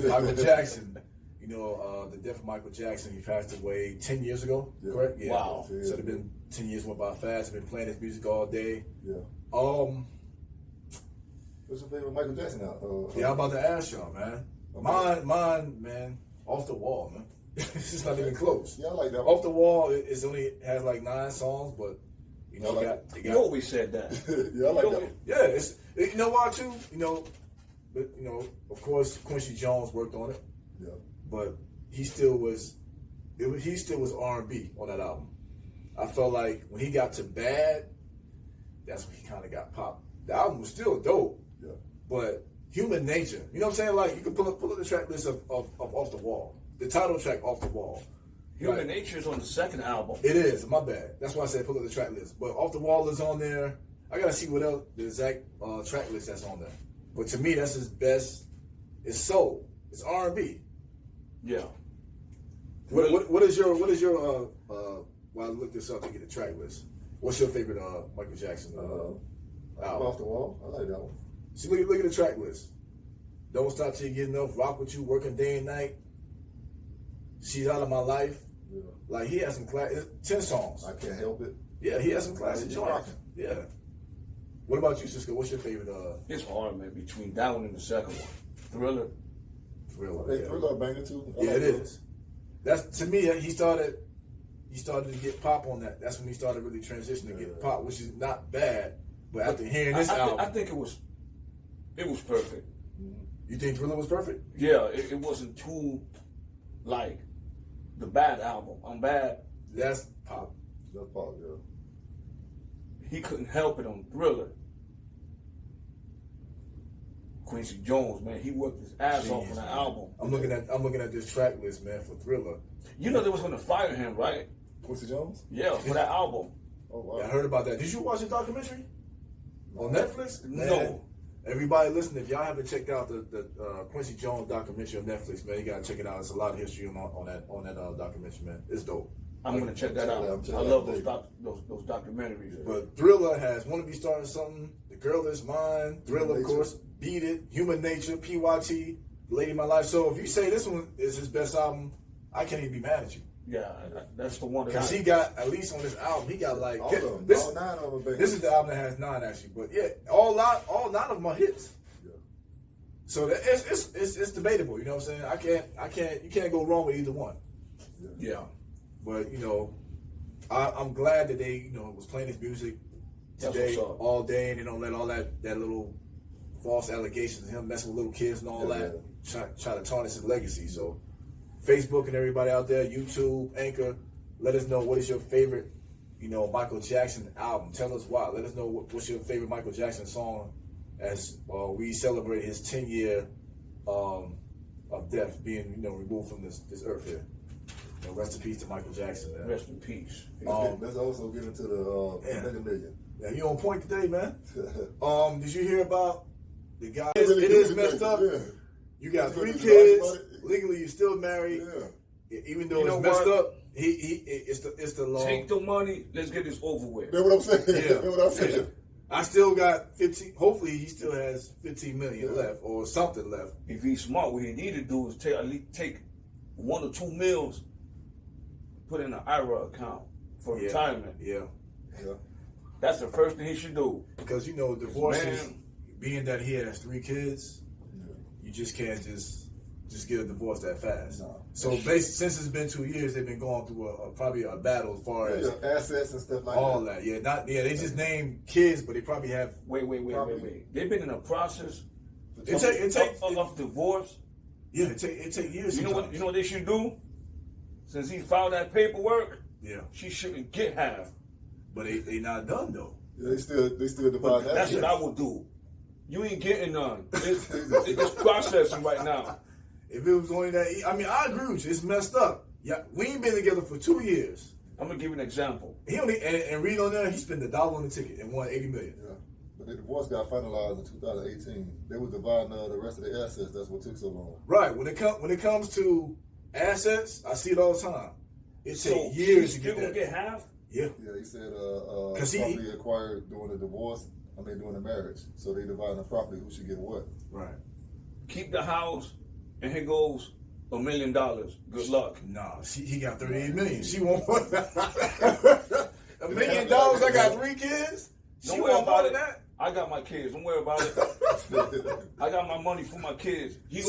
S1: Michael Jackson. The death of Michael Jackson, he passed away 10 years ago, correct? Yeah.
S2: Wow.
S1: So it's been 10 years went by fast. I've been playing his music all day.
S3: Yeah. What's your favorite Michael Jackson album?
S1: I'm about to ask y'all, man. Okay. Mine, man, Off the Wall, man. It's not even close.
S3: Yeah, I like that one.
S1: Off the Wall, it only has like 9 songs, but
S2: you always said that.
S3: Yeah, I like that one.
S1: Yeah, you know why too? But of course, Quincy Jones worked on it.
S3: Yeah.
S1: But he still was R&B on that album. I felt like when he got to Bad, that's when he kind of got popped. The album was still dope, but Human Nature, you know what I'm saying? Like, you can pull up the track list of Off the Wall, the title track Off the Wall.
S2: Human Nature is on the second album.
S1: It is, my bad. That's why I said pull up the track list. But Off the Wall is on there. I gotta see what else the exact track list that's on there. But to me, that's his best. It's soul. It's R&B.
S2: Yeah.
S1: What is your while I look this up to get the track list, what's your favorite Michael Jackson album?
S3: Off the Wall. I like that one.
S1: See, look at the track list. Don't Stop Till You Get Enough, Rock With You, Working Day and Night, She's Out of My Life.
S3: Yeah.
S1: Like, he has some 10 songs.
S3: I Can't Help It.
S1: Yeah, he has some classic joints. Yeah. What about you, Cisco? What's your favorite?
S2: It's hard, man, between that one and the second one. Thriller.
S3: Thriller banger too.
S1: Yeah, it is. That's, to me, he started to get pop on that. That's when he started really transitioning to get pop, which is not bad. But after hearing this album,
S2: I think it was perfect.
S1: You think Thriller was perfect?
S2: Yeah, it wasn't too like the Bad album. I'm Bad.
S1: That's pop.
S3: That's pop, yeah.
S2: He couldn't help it on Thriller. Quincy Jones, man, he worked his ass off on that album.
S1: I'm looking at this track list, man, for Thriller.
S2: You know they was gonna fire him, right?
S3: Quincy Jones?
S2: Yeah, for that album.
S3: Oh wow.
S1: Yeah, I heard about that. Did you watch the documentary on Netflix? Man,
S2: no.
S1: Everybody listening, if y'all haven't checked out the Quincy Jones documentary on Netflix, man, you gotta check it out. It's a lot of history on that documentary, man. It's dope.
S2: I'm gonna check that out. I love those documentaries.
S1: But Thriller has Wanna Be Starting Something, The Girl Is Mine, Thriller, of course, Beat It, Human Nature, PYT, Lady of My Life. So if you say this one is his best album, I can't even be mad at you.
S2: Yeah, that's the one.
S1: Because he got, at least on this album, he got like
S3: all 9 of them.
S1: This is the album that has 9 actually, but yeah, all 9 of them are hits.
S3: Yeah.
S1: So it's debatable. You know what I'm saying? You can't go wrong with either one.
S2: Yeah.
S1: But I'm glad that they was playing his music today all day, and they don't let all that little false allegations of him messing with little kids and all that try to tarnish his legacy. So Facebook and everybody out there, YouTube, Anchor, let us know what is your favorite, Michael Jackson album. Tell us why. Let us know what's your favorite Michael Jackson song as we celebrate his 10-year of death being, removed from this earth here. Rest in peace to Michael Jackson, man.
S2: Rest in peace.
S3: Let's also get into the Mega Million.
S1: Yeah, you on point today, man. Did you hear about the guy? It is messed up. Yeah. You got 3 kids. Legally, you're still married. Yeah. Even though it's messed up, it's the law.
S2: Take the money. Let's get this over with.
S3: That's what I'm saying.
S1: Yeah.
S3: That's what I'm saying.
S1: I still got 15. Hopefully, he still has 15 million left or something left.
S2: If he's smart, what he need to do is take 1 or 2 meals, put in an IRA account for retirement.
S1: Yeah.
S2: That's the first thing he should do.
S1: Because divorces, being that he has 3 kids, you just can't just just get a divorce that fast.
S3: No.
S1: So since it's been 2 years, they've been going through probably a battle as far as
S3: assets and stuff like
S1: all
S3: that.
S1: that. Yeah, they just name kids, but they probably have.
S2: Wait. They've been in a process
S1: It take
S2: of divorce.
S1: Yeah, it take years.
S2: You know what they should do? Since he filed that paperwork,
S1: Yeah,
S2: she shouldn't get half.
S1: but they not done though.
S3: Yeah, they still divide
S2: That's
S3: assets.
S2: what I would do. You ain't getting none. It's processing right now.
S1: If it was only that, I mean, I agree with you. It's messed up. Yeah, we ain't been together for 2 years.
S2: I'm gonna give you an example.
S1: He only and read on there. He spent $1 on the ticket and won $80 million.
S3: Yeah. But the divorce got finalized in 2018. They was dividing the rest of the assets. That's what took so long.
S1: Right. When it comes to assets, I see it all the time. It takes
S2: So
S1: years to
S2: she's
S1: get
S2: still gonna
S1: that.
S2: get half?
S1: Yeah.
S3: Yeah, he said
S1: 'Cause he-
S3: property acquired during the divorce. During the marriage. So they dividing the property. Who should get what?
S1: Right.
S2: Keep the house, and here goes $1 million. Good luck.
S1: Nah, he got 38 million. She won't want $1 million. I got 3 kids. She
S2: Don't worry
S1: want more
S2: about
S1: than
S2: it.
S1: that.
S2: I got my kids. Don't worry about it. I got my money for my kids. He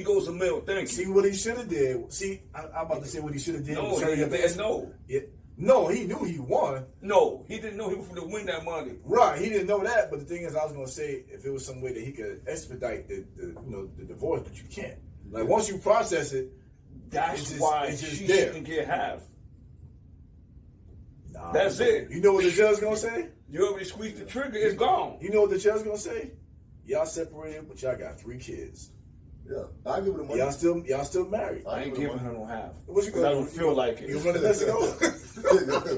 S2: goes a mill. Thank
S1: See
S2: you.
S1: what he should have did. See, I'm about to say what he should have did.
S2: No,
S1: was hurry
S2: he
S1: up and
S2: didn't know.
S1: Yeah. No, he knew he won.
S2: No, he didn't know he was going to win that money.
S1: Right, he didn't know that. But the thing is, I was gonna say if it was some way that he could expedite the divorce, but you can't. Like once you process it,
S2: That's
S1: it's
S2: why
S1: just
S2: she
S1: there.
S2: shouldn't get half.
S1: Nah,
S2: That's it.
S1: You know what the judge gonna say?
S2: You already squeezed the trigger. It's gone.
S1: You know what the judge gonna say? Y'all separated, but y'all got 3 kids.
S3: Yeah, I give it the money.
S1: Y'all still married.
S2: I ain't giving her no half.
S1: What you
S2: I
S1: gonna
S2: don't
S1: do?
S2: feel like it.
S1: You gonna run to Mexico?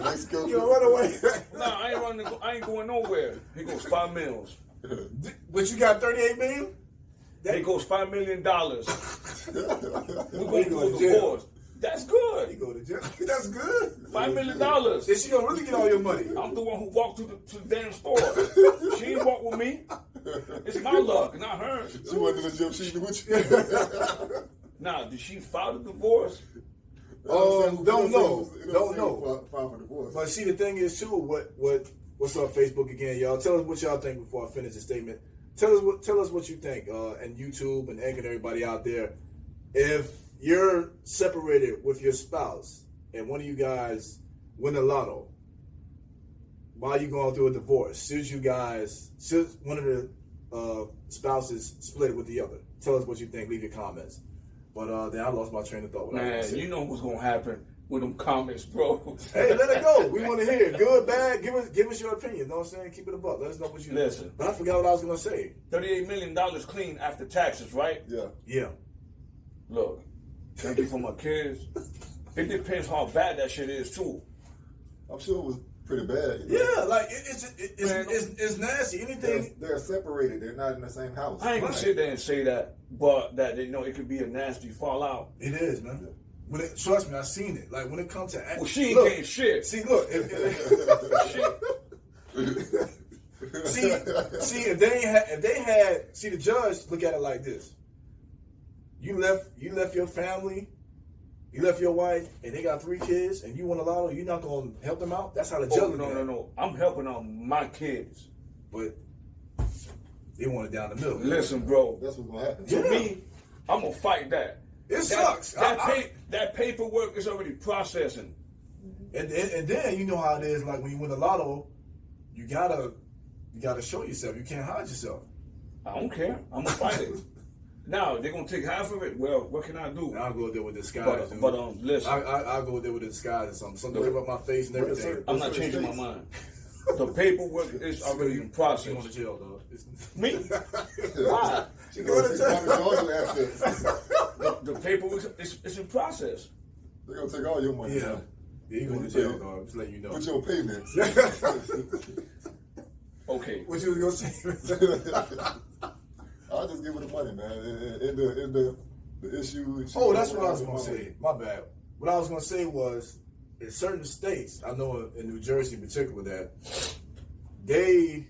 S3: Mexico.
S1: You gonna run away?
S2: No, I ain't going nowhere. He goes $5 million.
S1: But you got 38 million?
S2: He goes $5 million. We're going to
S1: go
S2: go
S1: to jail.
S2: divorce. That's
S1: You
S2: good.
S1: go to jail. That's good.
S2: $5 million.
S1: Then she gonna really get all your money.
S2: I'm the one who walked to the damn store. She ain't walk with me. It's my luck, not hers.
S3: She went to the gym. She knew what you.
S2: Now, did she file the divorce?
S1: Don't know.
S3: File for divorce.
S1: But see, the thing is too. What's up, Facebook again, y'all? Tell us what y'all think before I finish the statement. Tell us what you think, and YouTube and Egg and everybody out there. If you're separated with your spouse and one of you guys win the lotto while you're going through a divorce, should one of the spouses split with the other? Tell us what you think. Leave your comments. But then I lost my train of thought.
S2: Man, you know what's gonna happen with them comments, bro.
S1: Hey, let it go. We want to hear it. Good, bad. Give us your opinion. You know what I'm saying? Keep it above. Let us know what you
S2: Listen.
S1: But I forgot what I was gonna say.
S2: $38 million clean after taxes, right?
S3: Yeah.
S1: Yeah.
S2: Look, thank you for my kids. It depends how bad that shit is too.
S3: I'm sure it was pretty bad.
S1: Yeah, like it's nasty. Anything.
S3: They're separated. They're not in the same house.
S2: I ain't gonna
S1: Right.
S2: sit there and say that, but that it could be a nasty fallout.
S1: It is, man. Trust me, I've seen it. Like when it comes to
S2: Well, she ain't getting shit.
S1: See, look. See, if they had, see the judge look at it like this. You left your family, you left your wife, and they got 3 kids, and you won a lotto. You're not gonna help them out. That's how the judge.
S2: Oh,
S1: look at it.
S2: no. I'm helping out my kids.
S1: But they want it down the middle.
S2: Listen, bro.
S3: That's what's gonna happen.
S2: To
S1: Yeah.
S2: me, I'm gonna fight that.
S1: It sucks.
S2: That paperwork is already processing.
S1: And then you know how it is. Like when you win the lotto, you gotta show yourself. You can't hide yourself.
S2: I don't care. I'm gonna fight it. Now they're gonna take half of it. Well, what can I do?
S1: And I'll go there with disguise.
S2: But listen,
S1: I'll go there with a disguise or something. Something to cover up my face and everything.
S2: I'm not changing my mind. The paperwork is already in
S1: You
S2: process.
S1: going to jail, dog.
S2: Me? Why?
S1: You going to jail?
S3: All your assets.
S2: The paperwork is in process.
S3: They're gonna take all your money.
S1: Yeah. Yeah, you going to jail, dog. Just letting you know.
S3: Put your payments.
S2: Okay.
S1: What you was going to say?
S3: I'll just give her the money, man. In the issue.
S1: Oh, that's what I was going to say. My bad. What I was going to say was, in certain states, I know in New Jersey in particular, that they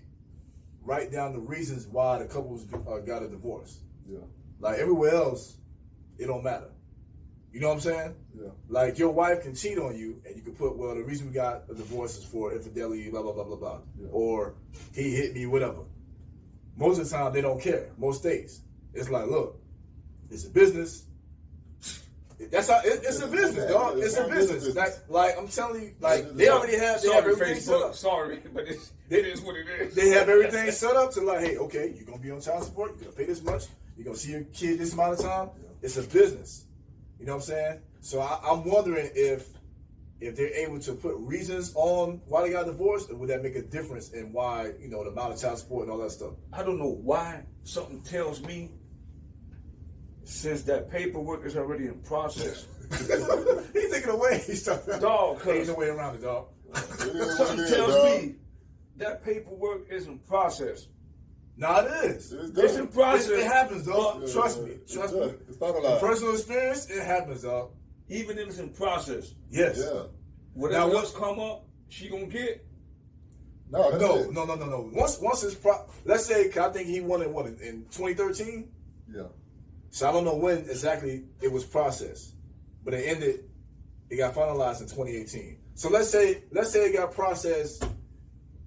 S1: write down the reasons why the couples got a divorce.
S3: Yeah.
S1: Like everywhere else, it don't matter. You know what I'm saying?
S3: Yeah.
S1: Like your wife can cheat on you, and you can put, well, the reason we got a divorce is for infidelity, blah blah blah blah blah,
S3: Yeah.
S1: or he hit me, whatever. Most of the time, they don't care. Most states, it's like, look, it's a business. That's how it's a business, dog. It's a business. Like I'm telling you, like they already have. They have everything set up.
S2: Sorry, but it is what it is.
S1: They have everything set up to like, hey, okay, you're gonna be on child support. You're gonna pay this much. You're gonna see your kid this amount of time. It's a business. You know what I'm saying? So I'm wondering if they're able to put reasons on why they got divorced, or would that make a difference in why, the amount of child support and all that stuff?
S2: I don't know why. Something tells me since that paperwork is already in process.
S1: He's taking away. He's talking.
S2: Dog,
S1: ain't no way around it, dog.
S2: Something tells me that paperwork is in process.
S1: No, it is.
S2: It's in process.
S1: It happens, dog. Trust me. Trust me. From personal experience, it happens, dog.
S2: Even if it's in process.
S1: Yes.
S3: Yeah.
S2: Whatever else come up, she gonna get.
S1: No. Once it's let's say, 'cause I think he won it in 2013.
S3: Yeah.
S1: So I don't know when exactly it was processed, but it got finalized in 2018. So let's say it got processed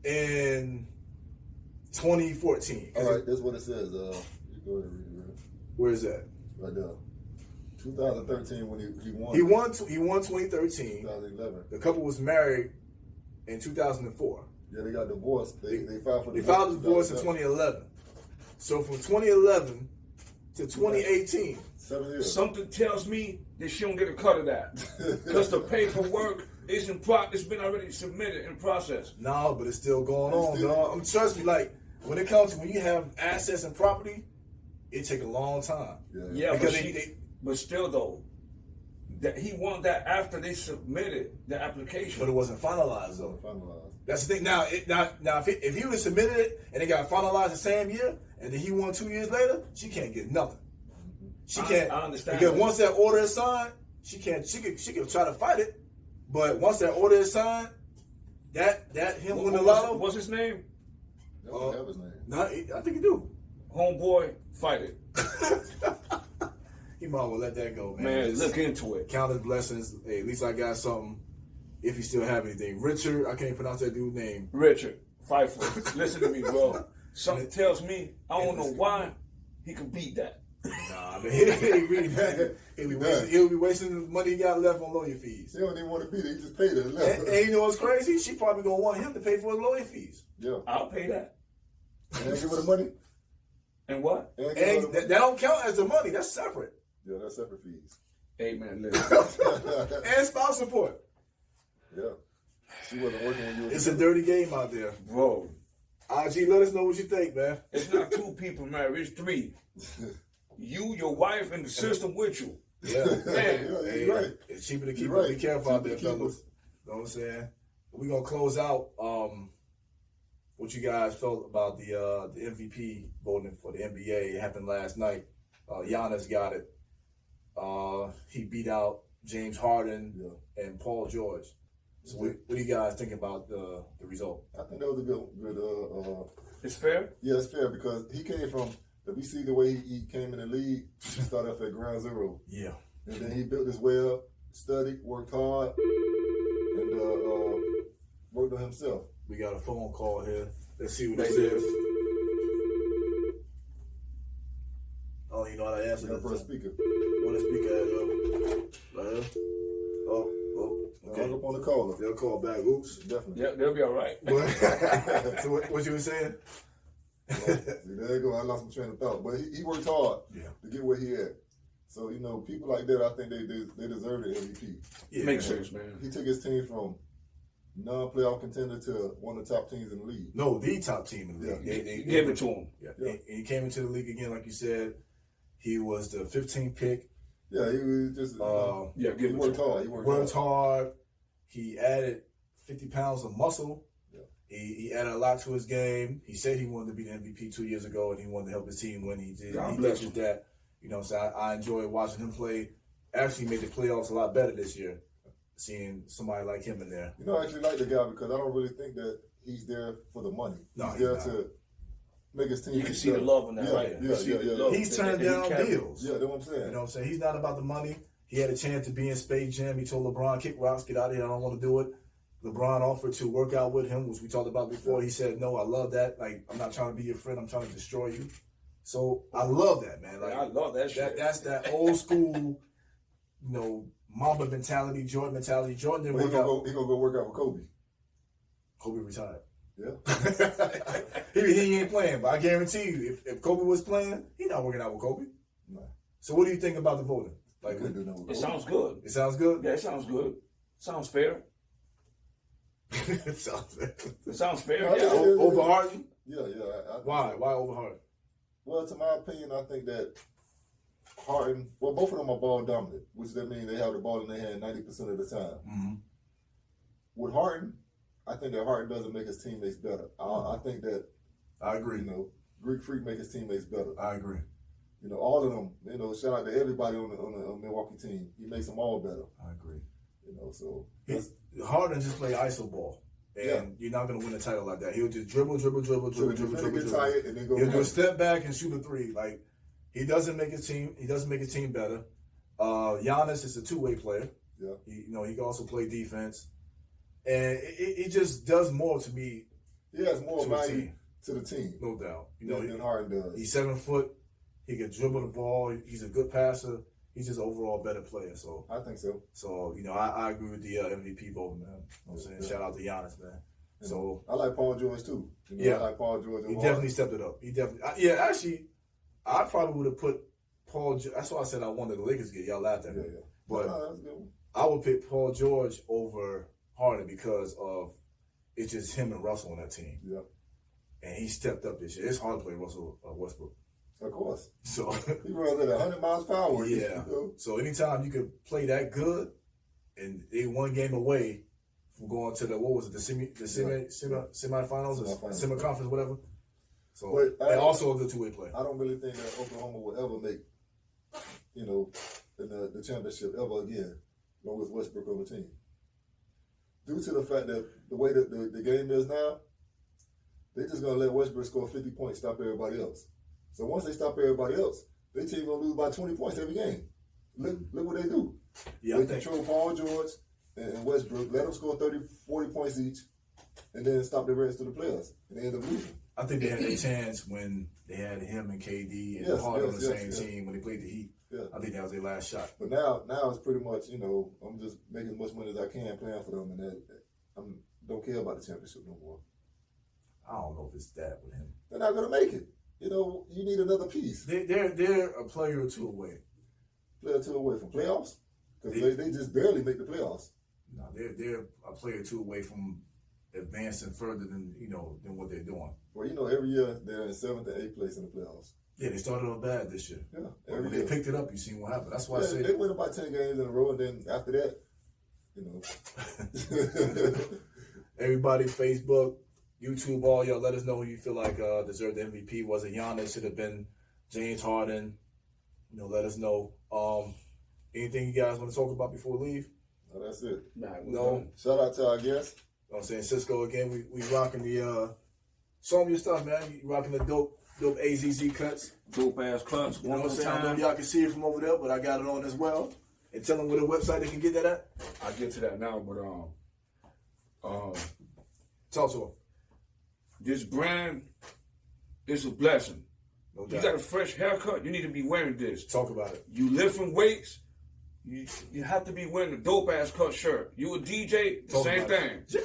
S1: in 2014.
S3: All right, that's what it says. You go ahead and read it.
S1: Where is that?
S3: Right there. 2013 when he won.
S1: He won 2013.
S3: 2011.
S1: The couple was married in 2004.
S3: Yeah, they got divorced. They filed for
S1: divorce. They filed divorce in 2011. So from 2011 to 2018.
S3: 7 years.
S2: Something tells me that she don't get a cut of that. Because the paperwork is it's been already submitted in process.
S1: No, but it's still going on, dog. Trust me, like, when it comes to when you have assets and property, it take a long time.
S2: Yeah,
S1: because
S2: but still though, that he won that after they submitted the application.
S1: But it wasn't finalized though.
S3: Finalized.
S1: That's the thing. Now if he would have submitted it and it got finalized the same year, and then he won 2 years later, she can't get nothing. She can't.
S2: I understand.
S1: Because once that order is signed, she can't. She could try to fight it, but once that order is signed, that him winning the lotto.
S2: What's his name?
S3: I don't have his name.
S1: No, I think you do.
S2: Homeboy, fight it.
S1: He might well let that go, man.
S2: Man, look into it.
S1: Count his blessings. Hey, at least I got something. If you still have anything, Richard, I can't pronounce that dude's name.
S2: Richard, fight for it. Listen to me, bro. Something tells me I don't know why he could beat that.
S1: Nah, man, he'll be wasting the money he got left on lawyer fees.
S3: He don't even want to beat it. He just paid it.
S1: And you know what's crazy? She probably gonna want him to pay for his lawyer fees.
S3: Yeah,
S2: I'll pay that.
S3: And give her the money.
S2: And what?
S1: And that don't count as the money. That's separate.
S3: Yeah, that's separate fees.
S2: Hey man, listen.
S1: And spouse support.
S3: Yeah, she wasn't working when you.
S1: It's a dirty game out there,
S2: Bro.
S1: IG, let us know what you think, man.
S2: It's not 2 people married, it's 3. You, your wife, and the system with you.
S1: Yeah,
S2: man.
S1: Hey,
S3: you're right.
S1: It's cheaper to keep
S3: You're right.
S1: Be careful out there,
S3: Cheaper to keep
S1: fellas. You know what I'm saying? We're gonna close out. What you guys felt about the MVP voting for the NBA? It happened last night. Giannis got it. He beat out James Harden and Paul George. So what do you guys think about the result?
S3: I think that was a good.
S2: It's fair?
S3: Yeah, it's fair because he came from. If we see the way he came in the league, he started off at ground zero.
S1: Yeah.
S3: And then he built his way up, studied, worked hard, and worked on himself.
S1: We got a phone call here. Let's see what it says. Oh, you know how to answer that?
S3: For a speaker.
S1: What a speaker at, right here? Oh, okay.
S3: Hung up on the caller.
S1: They'll call back. Oops.
S3: Definitely.
S2: Yeah, they'll be all right.
S1: So what you were saying?
S3: See, there you go. I lost my train of thought. But he worked hard to get where he at. So, people like that, I think they deserve the MVP.
S2: Yeah, makes sense, man.
S3: He took his team from non-playoff contender to one of the top teams in the league.
S1: No, the top team in the league.
S3: Yeah.
S1: They
S2: gave it to him.
S1: Yeah. He came into the league again, like you said. He was the 15th pick.
S3: Yeah, he was just he worked hard. He
S1: worked hard. He added 50 pounds of muscle. He added a lot to his game. He said he wanted to be the MVP 2 years ago, and he wanted to help his team win. He did. He did with that. So I enjoyed watching him play. Actually made the playoffs a lot better this year, seeing somebody like him in there.
S3: I actually like the guy because I don't really think that he's there for the money.
S1: No,
S3: he's there to make his team.
S2: You can see the love in that, right?
S3: Yeah.
S1: He's turned down deals.
S3: Yeah, that's what I'm saying.
S1: You know what I'm saying? He's not about the money. He had a chance to be in Space Jam. He told LeBron, kick rocks, get out of here. I don't want to do it. LeBron offered to work out with him, which we talked about before. He said, no, I love that. Like, I'm not trying to be your friend. I'm trying to destroy you. So I love that, man. Like,
S2: I love that shit.
S1: That's that old school Mamba mentality, Jordan mentality. Jordan didn't
S3: But
S1: work out.
S3: he gonna go work out with Kobe.
S1: Kobe retired.
S3: Yeah.
S1: he ain't playing, but I guarantee you, if Kobe was playing, he's not working out with Kobe.
S3: Nah.
S1: So what do you think about the voting? Like,
S3: Couldn't do nothing with
S2: It
S3: Kobe.
S2: sounds good.
S1: it sounds good.
S2: Yeah, it sounds good. Sounds fair.
S1: It sounds
S2: It sounds fair.
S3: Yeah,
S2: Yeah.
S3: yeah.
S1: over Harden.
S3: Yeah.
S1: Why? Why over Harden?
S3: Well, to my opinion, I think that Harden. Well, both of them are ball dominant, which that means they have the ball in their hand 90% of the time.
S1: Mm-hmm.
S3: With Harden, I think that Harden doesn't make his teammates better. I think that
S1: I agree.
S3: Greek Freak make his teammates better.
S1: I agree.
S3: All of them. Shout out to everybody on the Milwaukee team. He makes them all better.
S1: I agree.
S3: So
S1: Harden just play iso ball, and you're not gonna win a title like that. He'll just dribble.
S3: so the defender get tired and then go.
S1: He'll do a step back and shoot a three. Like he doesn't make his team. He doesn't make his team better. Giannis is a two-way player.
S3: Yeah.
S1: He can also play defense, and it just does more to me.
S3: He has more
S1: to the
S3: value
S1: team.
S3: to the team.
S1: No doubt.
S3: Than Harden does.
S1: He's 7 foot. He can dribble the ball. He's a good passer. He's just overall better player. So
S3: I think so.
S1: I agree with the MVP vote, man. I'm saying shout out to Giannis, man. So
S3: I like Paul George too.
S1: Yeah.
S3: I like Paul George.
S1: he definitely stepped it up. He definitely. Actually, I probably would have put Paul. That's why I said I wanted the Lakers to get. Y'all laughed at me.
S3: Yeah.
S1: But
S3: No, that's a good one.
S1: I would pick Paul George over Harden because of it's just him and Russell on that team.
S3: Yeah.
S1: And he stepped up this year. It's hard to play Russell Westbrook.
S3: Of course.
S1: So
S3: He runs at 100 miles per hour.
S1: yeah. So anytime you could play that good, and they one game away from going to the semifinals or semi-conference, whatever. So
S3: But
S1: and also a good two-way play.
S3: I don't really think that Oklahoma will ever make, in the championship ever again, as long as Westbrook on the team. Due to the fact that the way that the game is now, they're just gonna let Westbrook score 50 points, stop everybody else. So once they stop everybody else, their team gonna lose by 20 points every game. Look what they do.
S1: Yeah,
S3: They control Paul George and Westbrook, let them score 30, 40 points each, and then stop the rest of the players, and they end up losing.
S1: I think they had a chance when they had him and KD and Harden on the same team when they played the Heat.
S3: Yeah.
S1: I think that was their last shot.
S3: But now it's pretty much, I'm just making as much money as I can playing for them, and that I don't care about the championship no more.
S1: I don't know if it's that with him.
S3: They're not gonna make it. You need another piece.
S1: They're a player or two away.
S3: Player two away from playoffs, because they just barely make the playoffs.
S1: No, they're a player or two away from advancing further than what they're doing.
S3: Well, every year they're in 7th and 8th place in the playoffs.
S1: Yeah, they started off bad this year.
S3: Yeah,
S1: When
S3: every
S1: they
S3: year.
S1: picked it up, you seen what happened. That's why I
S3: Yeah,
S1: say
S3: they win about 10 games in a row, and then after that,
S1: everybody, Facebook, YouTube, all y'all, let us know who you feel like deserved the MVP. Was it Giannis? Should have been James Harden. Let us know. Anything you guys want to talk about before we leave?
S3: No, that's it.
S1: No.
S3: Shout out to our guests.
S1: I'm saying Cisco again. We rocking the show me your stuff, man. You rocking the dope AZZ cuts.
S2: Dope ass cuts.
S1: You know
S2: One
S1: what I'm
S2: more
S1: saying? I don't know
S2: time.
S1: if y'all can see it from over there, but I got it on as well. And tell them where the website they can get that at.
S2: I'll get to that now, but
S1: Talk to them.
S2: this brand is a blessing.
S1: No
S2: You
S1: doubt.
S2: got a fresh haircut, you need to be wearing this.
S1: Talk about it.
S2: You lifting weights, you have to be wearing a dope ass cut shirt. You a DJ, the
S1: Talk
S2: same
S1: about it.
S2: thing.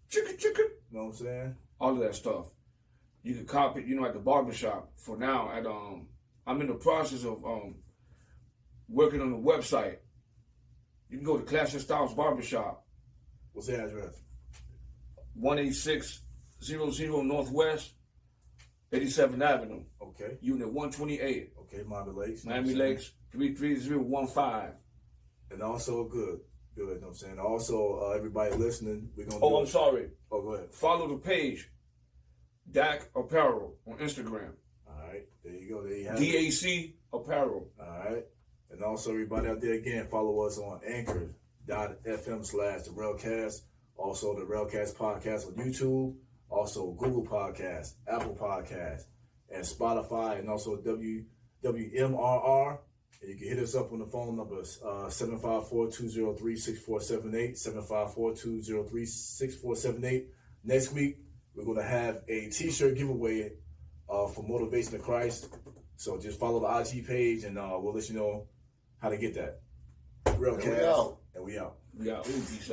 S2: Chicken.
S1: You know what I'm saying?
S2: All of that stuff. You can copy it, at the barbershop. For now, I'm in the process of working on the website. You can go to Classic Styles Barbershop,
S1: What's the address?
S2: 18600 Northwest 87th Avenue,
S1: Okay.
S2: Unit 128,
S1: Okay, Miami Lakes.
S2: Miami Lakes 33015.
S1: And also good. You know what I'm saying? Also, everybody listening, we're going to
S2: Oh, I'm sorry.
S1: Oh, go ahead.
S2: Follow the page, DAC Apparel on Instagram.
S1: All right. There you go. There you have it.
S2: DAC Apparel.
S1: All right. And also, everybody out there, again, follow us on anchor.fm/the Rellcast. Also, the Rellcast podcast on YouTube. Also, Google Podcast, Apple Podcast, and Spotify, and also WMRR. And you can hit us up on the phone number 754-203-6478, 754-203-6478. Next week, we're going to have a T-shirt giveaway for Motivation of Christ. So just follow the IG page, and we'll let you know how to get that. Rellcast,
S3: out.
S1: and we out.
S2: We out. Peace